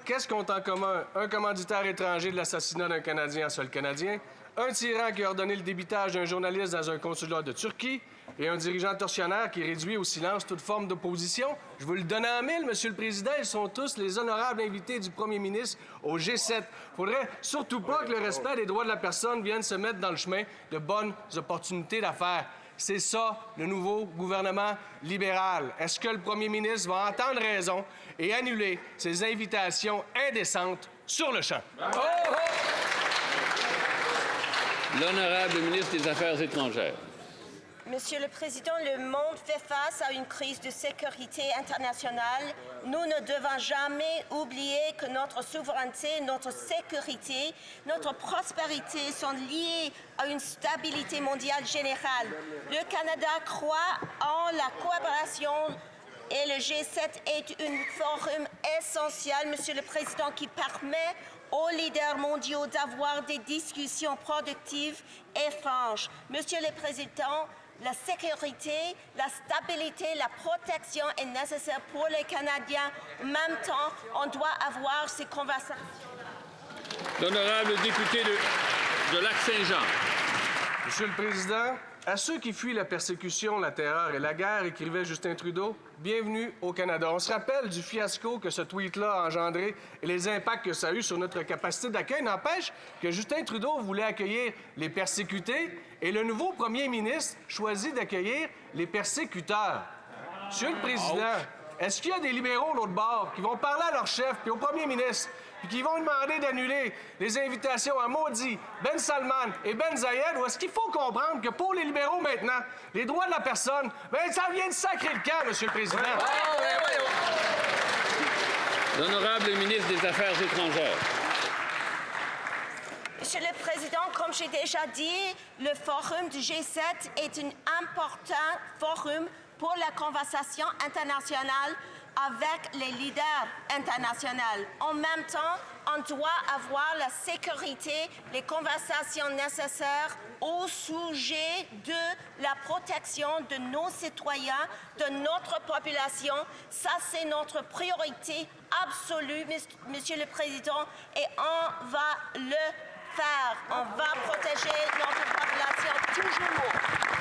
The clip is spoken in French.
qu'est-ce qu'ont en commun un commanditaire étranger de l'assassinat d'un Canadien, un seul Canadien, un tyran qui a ordonné le débitage d'un journaliste dans un consulat de Turquie et un dirigeant tortionnaire qui réduit au silence toute forme d'opposition? Je vous le donne en mille, Monsieur le Président, ils sont tous les honorables invités du premier ministre au G7. Faudrait surtout pas que le respect des droits de la personne vienne se mettre dans le chemin de bonnes opportunités d'affaires. C'est ça, le nouveau gouvernement libéral. Est-ce que le premier ministre va entendre raison et annuler ces invitations indécentes sur le champ? Oh, oh! L'honorable ministre des Affaires étrangères. Monsieur le Président, le monde fait face à une crise de sécurité internationale. Nous ne devons jamais oublier que notre souveraineté, notre sécurité, notre prospérité sont liées à une stabilité mondiale générale. Le Canada croit en la coopération et le G7 est un forum essentiel, Monsieur le Président, qui permet aux leaders mondiaux d'avoir des discussions productives et franches. Monsieur le Président, la sécurité, la stabilité, la protection est nécessaire pour les Canadiens. En même temps, on doit avoir ces conversations. L'honorable député de Lac-Saint-Jean. Monsieur le Président, à ceux qui fuient la persécution, la terreur et la guerre, écrivait Justin Trudeau, bienvenue au Canada. On se rappelle du fiasco que ce tweet-là a engendré et les impacts que ça a eu sur notre capacité d'accueil. N'empêche que Justin Trudeau voulait accueillir les persécutés et le nouveau premier ministre choisit d'accueillir les persécuteurs. Monsieur le Président, est-ce qu'il y a des libéraux de l'autre bord qui vont parler à leur chef puis au premier ministre puis qui vont demander d'annuler les invitations à Modi, Ben Salman et Ben Zayed, ou est-ce qu'il faut comprendre que pour les libéraux maintenant, les droits de la personne, ben ça vient de sacrer le camp, Monsieur le Président? L'honorable ministre des Affaires étrangères. Monsieur le Président, comme j'ai déjà dit, le forum du G7 est un important forum pour la conversation internationale avec les leaders internationaux. En même temps, on doit avoir la sécurité, les conversations nécessaires au sujet de la protection de nos citoyens, de notre population. Ça, c'est notre priorité absolue, Monsieur le Président, et on va le faire. On va protéger notre population toujours.